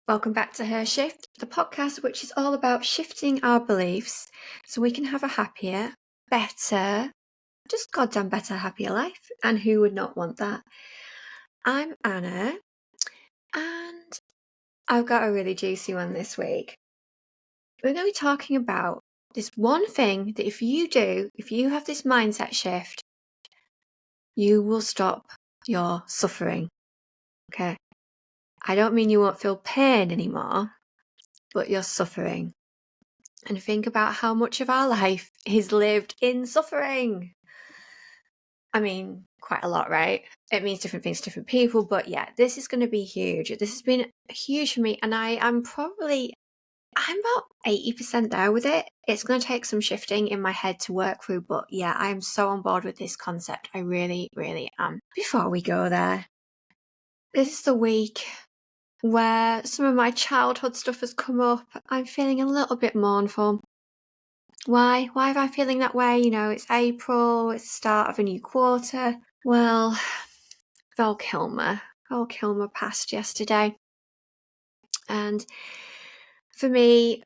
Welcome back to Her Shift, the podcast which is all about shifting our beliefs so we can have a happier, better, just goddamn better, happier life. And who would not want that? I'm Anna, and I've got a really juicy one this week. We're going to be talking about this one thing that if you have this mindset shift, you will stop your suffering. Okay? I don't mean you won't feel pain anymore, but you're suffering. And think about how much of our life is lived in suffering. I mean, quite a lot, right? It means different things to different people, but yeah, this is going to be huge. This has been huge for me, and I'm about 80% there with it. It's going to take some shifting in my head to work through, but yeah, I am so on board with this concept. I really, really am. Before we go there, this is the week where some of my childhood stuff has come up. I'm feeling a little bit mournful. Why? Why am I feeling that way? You know, it's April, it's the start of a new quarter. Well, Val Kilmer passed yesterday. And for me,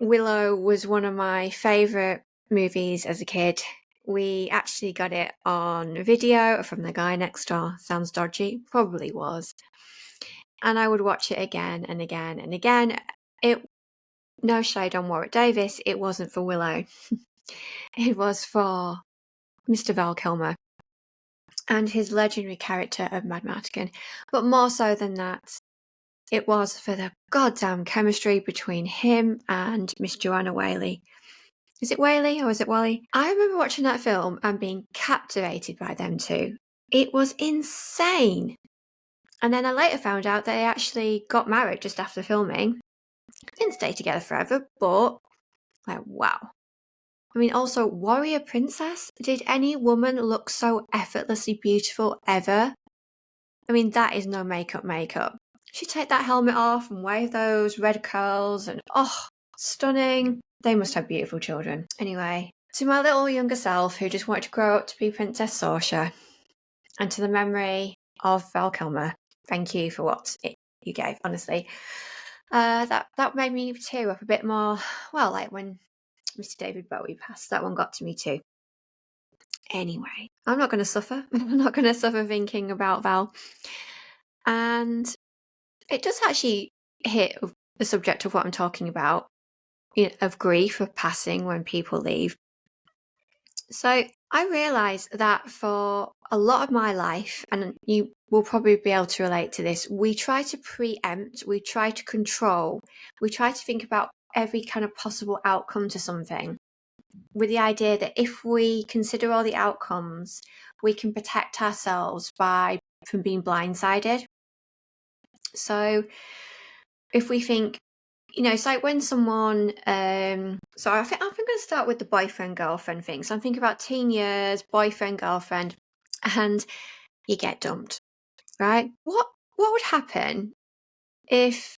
Willow was one of my favourite movies as a kid. We actually got it on video from the guy next door. Sounds dodgy, probably was. And I would watch it again and again and again. No shade on Warwick Davis, it wasn't for Willow. It was for Mr. Val Kilmer and his legendary character of Mad Martigan. But more so than that, it was for the goddamn chemistry between him and Miss Joanna Whaley. Is it Whaley or is it Wally? I remember watching that film and being captivated by them two. It was insane. And then I later found out they actually got married just after filming. Didn't stay together forever, but like, wow. I mean, also, Warrior Princess? Did any woman look so effortlessly beautiful ever? I mean, that is no makeup. She'd take that helmet off and wave those red curls and, stunning. They must have beautiful children. Anyway, to my little younger self who just wanted to grow up to be Princess Saoirse, and to the memory of Val Kilmer, thank you for what you gave, honestly. That made me tear up a bit more. Well, like when Mr. David Bowie passed, that one got to me too. Anyway, I'm not going to suffer. I'm not going to suffer thinking about Val. And it does actually hit the subject of what I'm talking about, of grief, of passing when people leave. So I realise that for a lot of my life, and you will probably be able to relate to this, we try to preempt, we try to control, we try to think about every kind of possible outcome to something, with the idea that if we consider all the outcomes, we can protect ourselves from being blindsided. So if we think, it's like when someone, so I think I'm going to start with the boyfriend-girlfriend thing. So I'm thinking about teen years, boyfriend-girlfriend, and you get dumped, right? What would happen if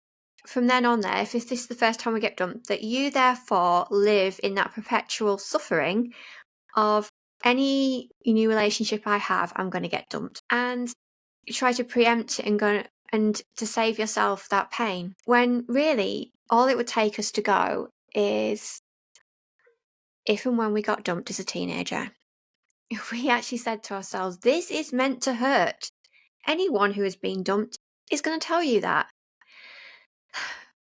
from then on there, if this is the first time we get dumped, that you therefore live in that perpetual suffering of any new relationship I have, I'm going to get dumped. And you try to preempt it and to save yourself that pain, when really all it would take us to go is if and when we got dumped as a teenager. If we actually said to ourselves, this is meant to hurt. Anyone who has been dumped is going to tell you that.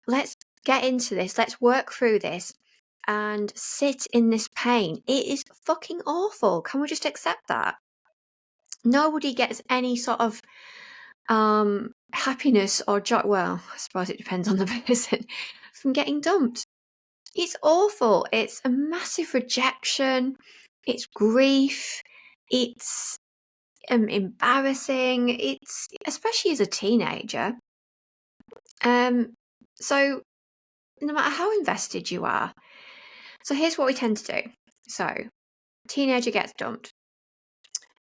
Let's get into this. Let's work through this and sit in this pain. It is fucking awful. Can we just accept that? Nobody gets any sort of happiness or joy. Well, I suppose it depends on the person from getting dumped. It's awful. It's a massive rejection. It's grief. It's embarrassing. It's especially as a teenager. So no matter how invested you are. So here's what we tend to do. So teenager gets dumped,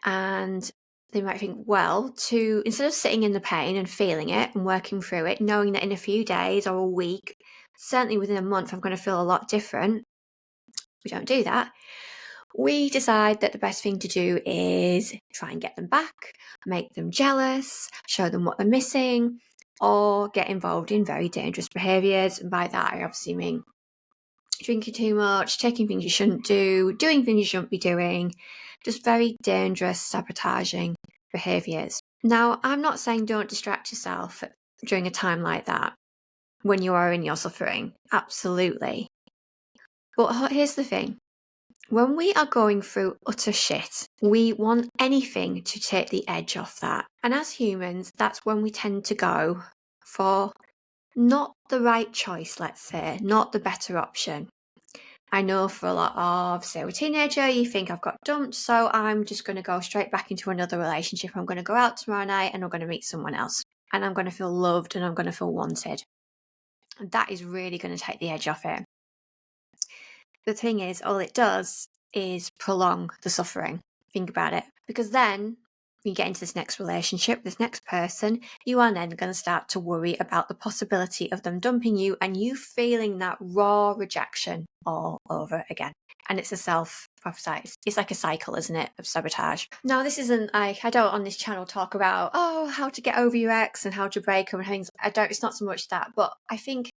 and they might think, well, instead of sitting in the pain and feeling it and working through it, knowing that in a few days or a week, certainly within a month, I'm going to feel a lot different. We don't do that. We decide that the best thing to do is try and get them back, make them jealous, show them what they're missing, or get involved in very dangerous behaviours. And by that, I obviously mean drinking too much, taking things you shouldn't do, doing things you shouldn't be doing, just very dangerous, sabotaging behaviours. Now, I'm not saying don't distract yourself during a time like that when you are in your suffering. Absolutely. But here's the thing. When we are going through utter shit, we want anything to take the edge off that. And as humans, that's when we tend to go for not the right choice, let's say, not the better option. I know for a lot of, say, a teenager, you think I've got dumped, so I'm just going to go straight back into another relationship. I'm going to go out tomorrow night and I'm going to meet someone else. And I'm going to feel loved and I'm going to feel wanted. And that is really going to take the edge off it. The thing is, all it does is prolong the suffering. Think about it. Because then you get into this next relationship, this next person, you are then going to start to worry about the possibility of them dumping you and you feeling that raw rejection all over again. And it's a self-prophesize. It's like a cycle, isn't it, of sabotage. Now, this isn't like, I don't on this channel talk about, how to get over your ex and how to break them and things. It's not so much that, but I think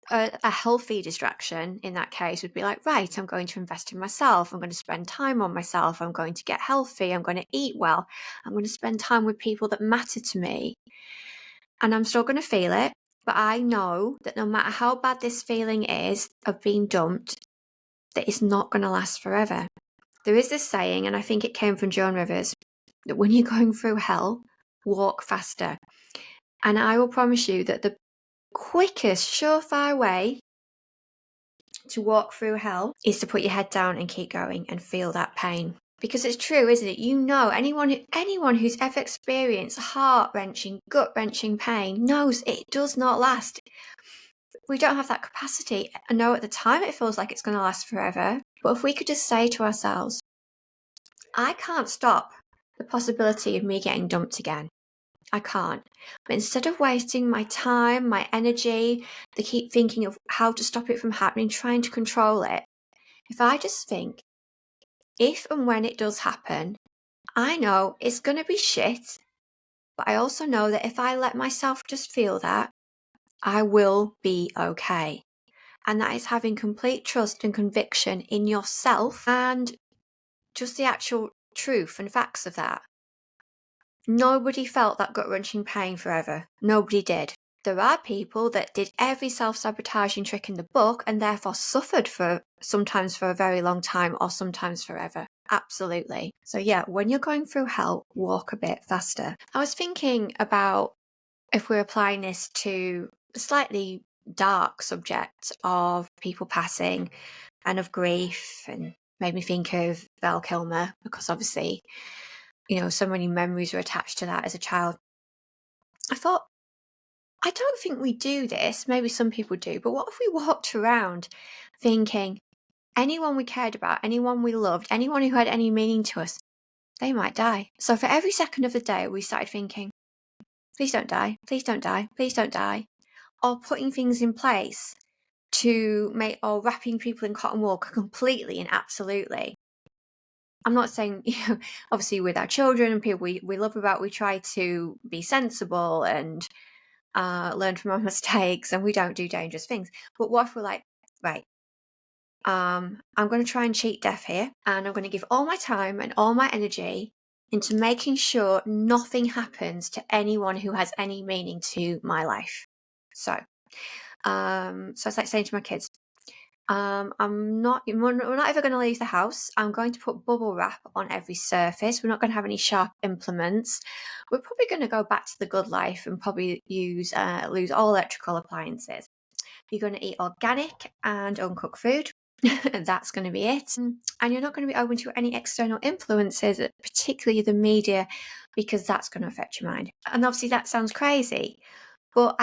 a healthy distraction in that case would be like, right, I'm going to invest in myself. I'm going to spend time on myself. I'm going to get healthy. I'm going to eat well. I'm going to spend time with people that matter to me. And I'm still going to feel it. But I know that no matter how bad this feeling is of being dumped, that it's not going to last forever. There is this saying, and I think it came from Joan Rivers, that when you're going through hell, walk faster. And I will promise you that the quickest, surefire way to walk through hell is to put your head down and keep going and feel that pain. Because it's true, isn't it? You know, anyone who's ever experienced heart-wrenching, gut-wrenching pain knows it does not last. We don't have that capacity. I know at the time it feels like it's going to last forever. But if we could just say to ourselves, I can't stop the possibility of me getting dumped again. I can't. But instead of wasting my time, my energy, to keep thinking of how to stop it from happening, trying to control it, if I just think, if and when it does happen, I know it's going to be shit, but I also know that if I let myself just feel that, I will be okay. And that is having complete trust and conviction in yourself and just the actual truth and facts of that. Nobody felt that gut-wrenching pain forever. Nobody did. There are people that did every self-sabotaging trick in the book and therefore suffered sometimes for a very long time or sometimes forever. Absolutely. So yeah, when you're going through hell, walk a bit faster. I was thinking about if we're applying this to a slightly dark subject of people passing and of grief, and made me think of Val Kilmer because obviously, so many memories are attached to that as a child. I thought, I don't think we do this. Maybe some people do. But what if we walked around thinking anyone we cared about, anyone we loved, anyone who had any meaning to us, they might die. So for every second of the day, we started thinking, please don't die, please don't die, please don't die. Or putting things in place to make, or wrapping people in cotton wool completely and absolutely. I'm not saying, obviously with our children and people we love about, we try to be sensible and learn from our mistakes and we don't do dangerous things. But what if we're like, right, I'm going to try and cheat death here and I'm going to give all my time and all my energy into making sure nothing happens to anyone who has any meaning to my life. So it's like saying to my kids, we're not ever going to leave the house. I'm going to put bubble wrap on every surface. We're not going to have any sharp implements. We're probably going to go back to the good life and probably lose all electrical appliances. You're going to eat organic and uncooked food. That's going to be it. And you're not going to be open to any external influences, particularly the media, because that's going to affect your mind. And obviously that sounds crazy, but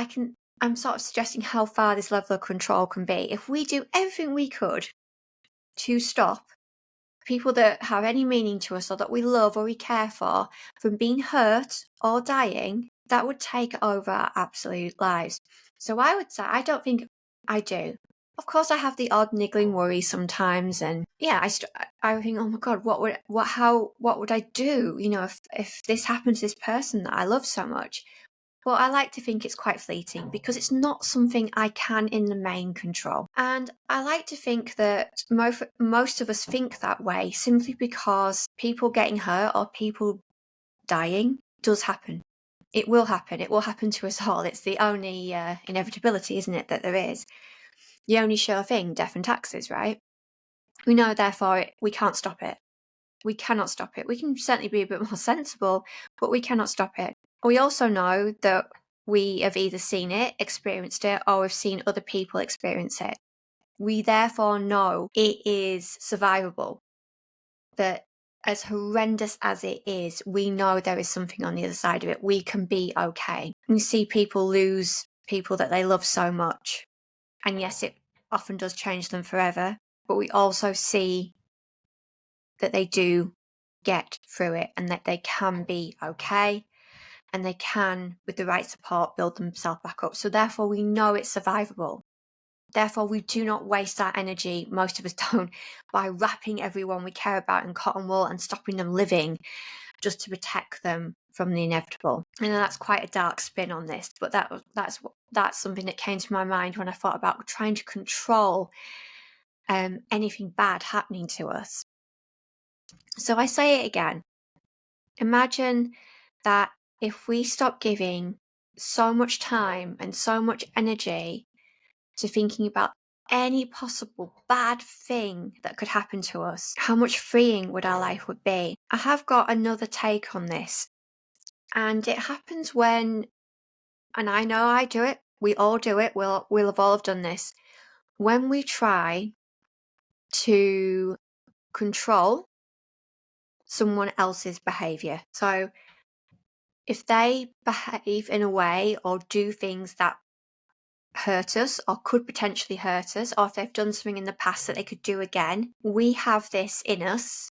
I'm sort of suggesting how far this level of control can be. If we do everything we could to stop people that have any meaning to us or that we love or we care for from being hurt or dying, that would take over our absolute lives. So I would say, I don't think I do. Of course, I have the odd niggling worry sometimes, and yeah, I think, oh my God, what would I do? If this happened to this person that I love so much? Well, I like to think it's quite fleeting because it's not something I can in the main control. And I like to think that most of us think that way simply because people getting hurt or people dying does happen. It will happen. It will happen to us all. It's the only inevitability, isn't it, that there is. The only sure thing, death and taxes, right? We know, therefore, we can't stop it. We cannot stop it. We can certainly be a bit more sensible, but we cannot stop it. We also know that we have either seen it, experienced it, or we've seen other people experience it. We therefore know it is survivable. That as horrendous as it is, we know there is something on the other side of it. We can be okay. We see people lose people that they love so much. And yes, it often does change them forever, but we also see that they do get through it and that they can be okay and they can, with the right support, build themselves back up. So therefore, we know it's survivable. Therefore, we do not waste our energy, most of us don't, by wrapping everyone we care about in cotton wool and stopping them living just to protect them from the inevitable. I know that's quite a dark spin on this, but that's something that came to my mind when I thought about trying to control anything bad happening to us. So I say it again. Imagine that if we stop giving so much time and so much energy to thinking about any possible bad thing that could happen to us, how much freeing would our life would be? I have got another take on this, and it happens when, and I know I do it, we all do it, we'll have all done this, when we try to control someone else's behavior. So if they behave in a way or do things that hurt us or could potentially hurt us, or if they've done something in the past that they could do again, we have this in us,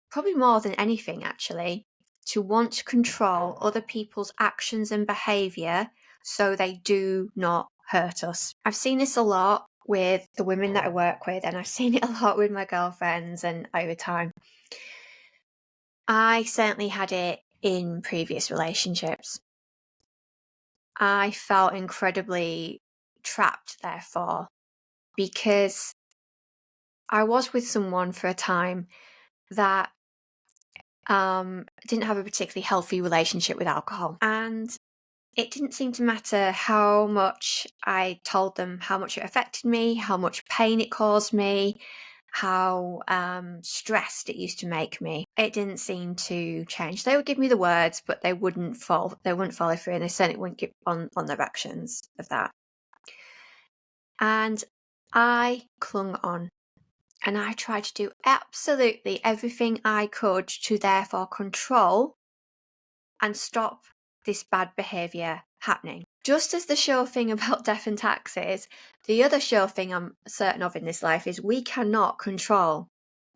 probably more than anything actually, to want to control other people's actions and behaviour so they do not hurt us. I've seen this a lot with the women that I work with, and I've seen it a lot with my girlfriends and over time. I certainly had it in previous relationships. I felt incredibly trapped, therefore, because I was with someone for a time that didn't have a particularly healthy relationship with alcohol. And it didn't seem to matter how much I told them how much it affected me, how much pain it caused me, how stressed it used to make me. It didn't seem to change. They would give me the words, but they wouldn't follow through, and they certainly wouldn't give on their actions of that. And I clung on, and I tried to do absolutely everything I could to therefore control and stop this bad behaviour happening. Just as the sure thing about death and taxes, the other sure thing I'm certain of in this life is we cannot control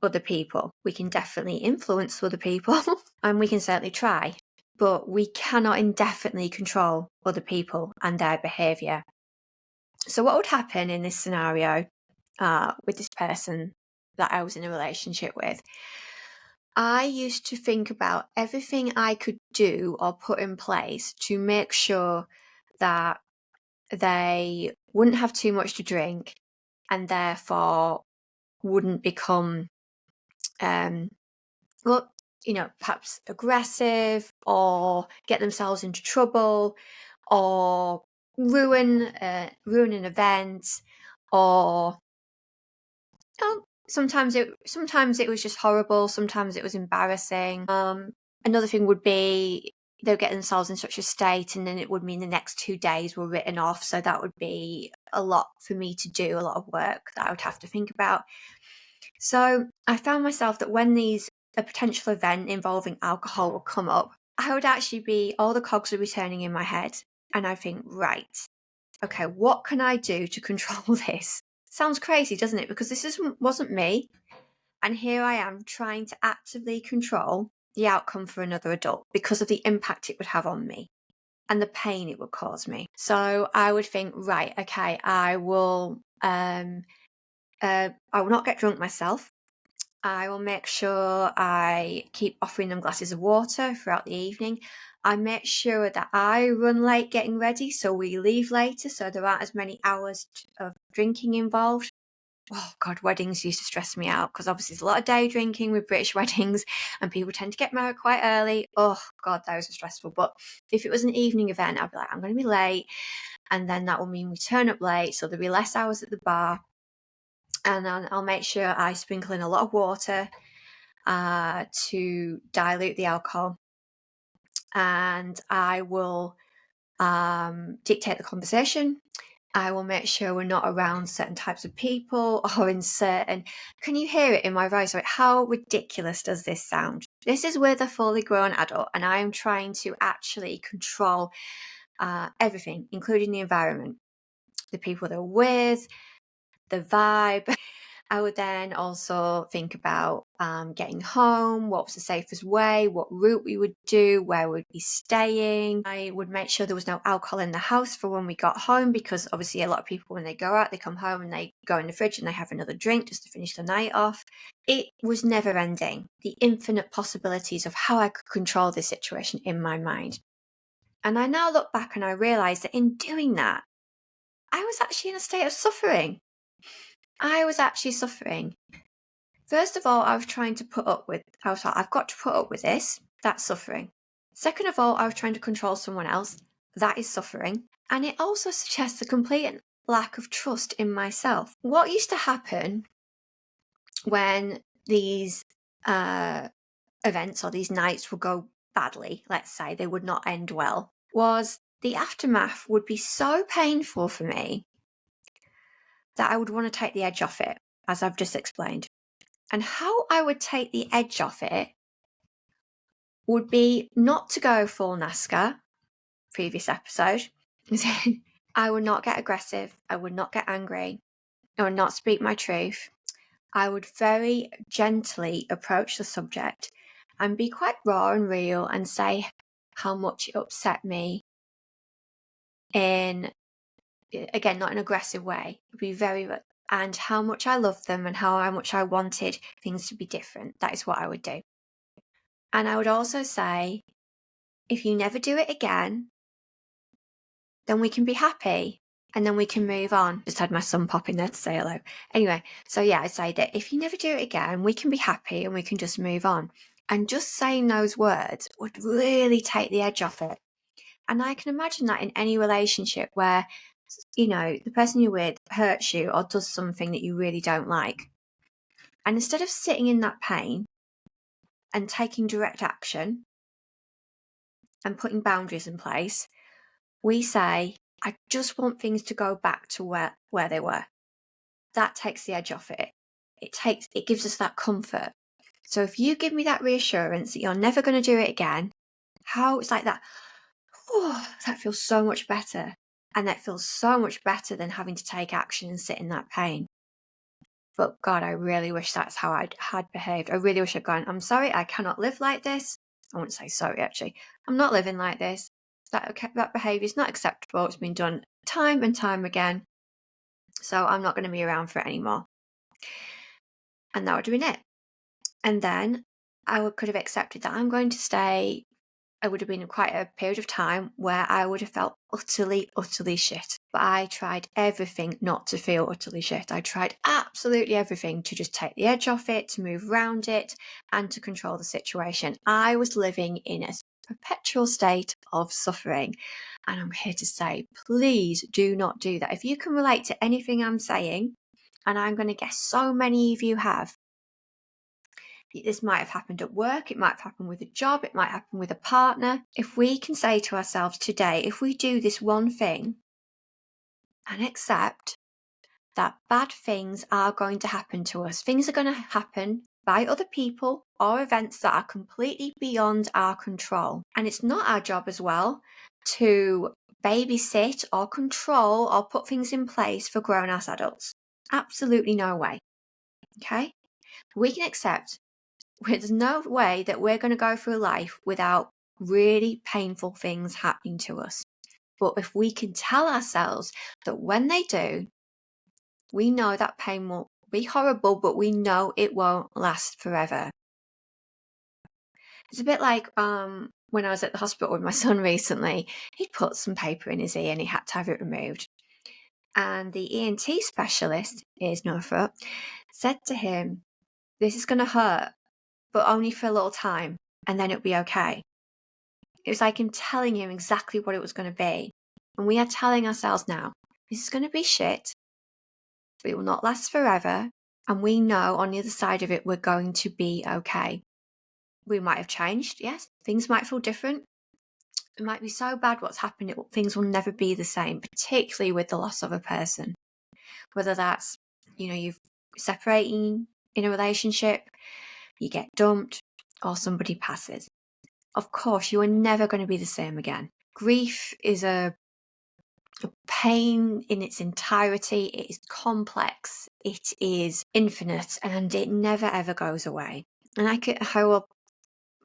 other people. We can definitely influence other people, and we can certainly try, but we cannot indefinitely control other people and their behaviour. So what would happen in this scenario with this person that I was in a relationship with? I used to think about everything I could do or put in place to make sure that they wouldn't have too much to drink and therefore wouldn't become, perhaps aggressive or get themselves into trouble or ruin an event, or sometimes it was just horrible, sometimes it was embarrassing. Another thing would be they'll get themselves in such a state, and then it would mean the next 2 days were written off, so that would be a lot for me to do, a lot of work that I would have to think about. So I found myself that when a potential event involving alcohol would come up, I would actually be, all the cogs would be turning in my head, and I think, right, okay, what can I do to control this? Sounds crazy, doesn't it? Because this wasn't me, and here I am trying to actively control the outcome for another adult because of the impact it would have on me and the pain it would cause me. So I would think, right, okay, I will not get drunk myself. I will make sure I keep offering them glasses of water throughout the evening. I make sure that I run late getting ready, so we leave later, so there aren't as many hours of drinking involved. Oh God, weddings used to stress me out because obviously there's a lot of day drinking with British weddings and people tend to get married quite early. Oh God, those are stressful. But if it was an evening event, I'd be like, I'm going to be late. And then that will mean we turn up late. So there'll be less hours at the bar. And then I'll make sure I sprinkle in a lot of water to dilute the alcohol. And I will dictate the conversation. I will make sure we're not around certain types of people or in certain... Can you hear it in my voice? Like, how ridiculous does this sound? This is with a fully grown adult, and I am trying to actually control everything, including the environment, the people they're with, the vibe. I would then also think about getting home, what was the safest way, what route we would do, where we'd be staying. I would make sure there was no alcohol in the house for when we got home, because obviously a lot of people, when they go out, they come home and they go in the fridge and they have another drink just to finish the night off. It was never ending, the infinite possibilities of how I could control this situation in my mind. And I now look back and I realise that in doing that, I was actually in a state of suffering. I was actually suffering. First of all, I was trying to put up with, I was like, I've got to put up with this. That's suffering. Second of all, I was trying to control someone else. That is suffering. And it also suggests a complete lack of trust in myself. What used to happen when these events or these nights would go badly, let's say they would not end well, was the aftermath would be so painful for me that I would want to take the edge off it, as I've just explained. And how I would take the edge off it would be not to go full NASCAR, previous episode. I would not get aggressive. I would not get angry. I would not speak my truth. I would very gently approach the subject and be quite raw and real and say how much it upset me in, again, not in an aggressive way. It would be very, and how much I loved them and how much I wanted things to be different. That is what I would do. And I would also say, if you never do it again, then we can be happy and then we can move on. Just had my son pop in there to say hello. Anyway, so yeah, I'd say that if you never do it again, we can be happy and we can just move on. And just saying those words would really take the edge off it. And I can imagine that in any relationship where, you know, the person you're with hurts you or does something that you really don't like. And instead of sitting in that pain and taking direct action and putting boundaries in place, we say, I just want things to go back to where they were. That takes the edge off it. It gives us that comfort. So if you give me that reassurance that you're never going to do it again, how it's like that, oh, that feels so much better. And that feels so much better than having to take action and sit in that pain. But God, I really wish that's how I had behaved. I really wish I'd gone, I'm sorry, I cannot live like this. I wouldn't say sorry, actually. I'm not living like this. That behaviour is not acceptable. It's been done time and time again. So I'm not going to be around for it anymore. And that would have been it. And then I could have accepted that I'm going to stay. It would have been quite a period of time where I would have felt utterly, utterly shit. But I tried everything not to feel utterly shit. I tried absolutely everything to just take the edge off it, to move around it, and to control the situation. I was living in a perpetual state of suffering. And I'm here to say, please do not do that. If you can relate to anything I'm saying, and I'm going to guess so many of you have, this might have happened at work, it might have happened with a job, it might happen with a partner. If we can say to ourselves today, if we do this one thing and accept that bad things are going to happen to us, things are going to happen by other people or events that are completely beyond our control. And it's not our job as well to babysit or control or put things in place for grown-ass adults. Absolutely no way. Okay? We can accept there's no way that we're going to go through life without really painful things happening to us. But if we can tell ourselves that when they do, we know that pain will be horrible, but we know it won't last forever. It's a bit like when I was at the hospital with my son recently, he'd put some paper in his ear and he had to have it removed. And the ENT specialist, ears, nose, throat, said to him, "This is going to hurt, but only for a little time, and then it'll be okay." It was like him telling him exactly what it was going to be. And we are telling ourselves now, this is going to be shit, but it will not last forever. And we know on the other side of it, we're going to be okay. We might have changed, yes. Things might feel different. It might be so bad what's happened, things will never be the same, particularly with the loss of a person. Whether that's, you're separating in a relationship, you get dumped, or somebody passes. Of course, you are never going to be the same again. Grief is a pain in its entirety. It is complex. It is infinite, and it never ever goes away. And I will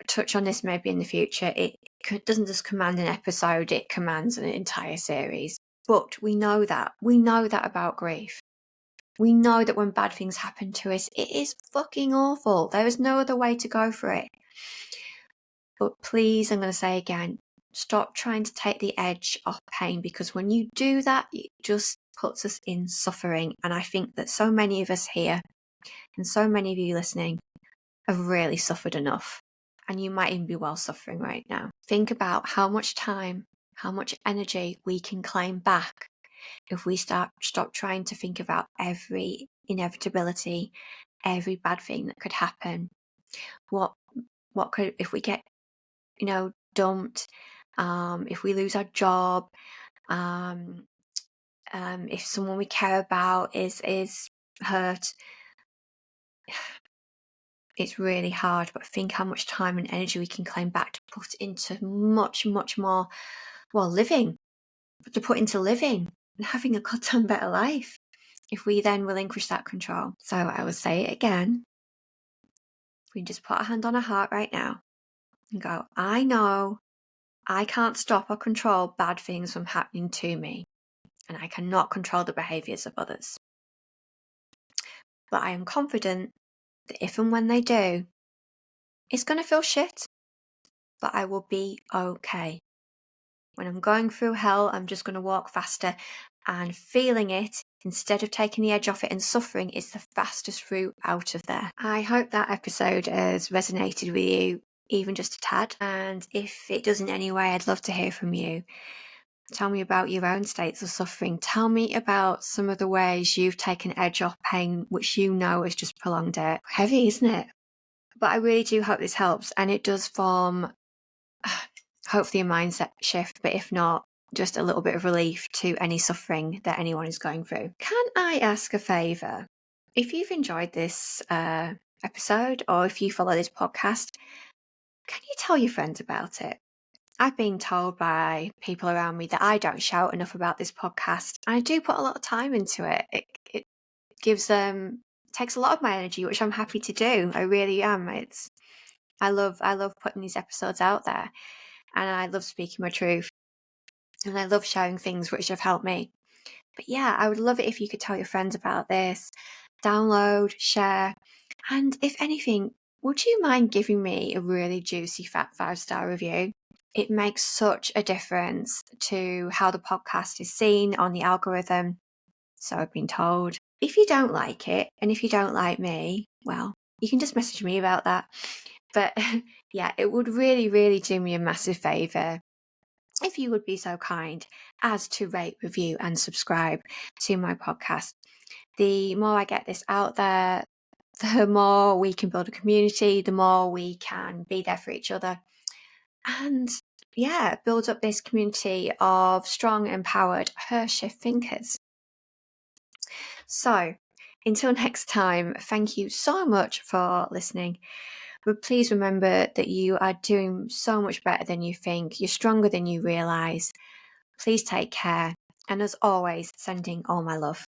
touch on this maybe in the future. It doesn't just command an episode, it commands an entire series. But we know that. We know that about grief. We know that when bad things happen to us, it is fucking awful. There is no other way to go for it. But please, I'm going to say again, stop trying to take the edge off pain, because when you do that, it just puts us in suffering. And I think that so many of us here and so many of you listening have really suffered enough. And you might even be well suffering right now. Think about how much time, how much energy we can claim back if we stop trying to think about every inevitability, every bad thing that could happen. What could, if we get, dumped, if we lose our job, if someone we care about is hurt. It's really hard, but think how much time and energy we can claim back to put into much, much more, living, to put into living and having a goddamn better life if we then relinquish that control. So I will say it again. We just put our hand on our heart right now and go, I know I can't stop or control bad things from happening to me, and I cannot control the behaviours of others. But I am confident that if and when they do, it's going to feel shit, but I will be okay. When I'm going through hell, I'm just going to walk faster, and feeling it instead of taking the edge off it and suffering is the fastest route out of there. I hope that episode has resonated with you, even just a tad. And if it does in any way, I'd love to hear from you. Tell me about your own states of suffering. Tell me about some of the ways you've taken edge off pain, which you know has just prolonged it. Heavy, isn't it? But I really do hope this helps, and it does form hopefully a mindset shift, but if not, just a little bit of relief to any suffering that anyone is going through. Can I ask a favour? If you've enjoyed this episode, or if you follow this podcast, can you tell your friends about it? I've been told by people around me that I don't shout enough about this podcast. I do put a lot of time into it. It gives takes a lot of my energy, which I'm happy to do. I really am. I love putting these episodes out there, and I love speaking my truth, and I love sharing things which have helped me. But yeah, I would love it if you could tell your friends about this, download, share, and if anything, would you mind giving me a really juicy fat 5-star review? It makes such a difference to how the podcast is seen on the algorithm, so I've been told. If you don't like it, and if you don't like me, well, you can just message me about that. But yeah, it would really, really do me a massive favour if you would be so kind as to rate, review, and subscribe to my podcast. The more I get this out there, the more we can build a community, the more we can be there for each other. And yeah, build up this community of strong, empowered, her-shift thinkers. So until next time, thank you so much for listening. But please remember that you are doing so much better than you think. You're stronger than you realise. Please take care. And as always, sending all my love.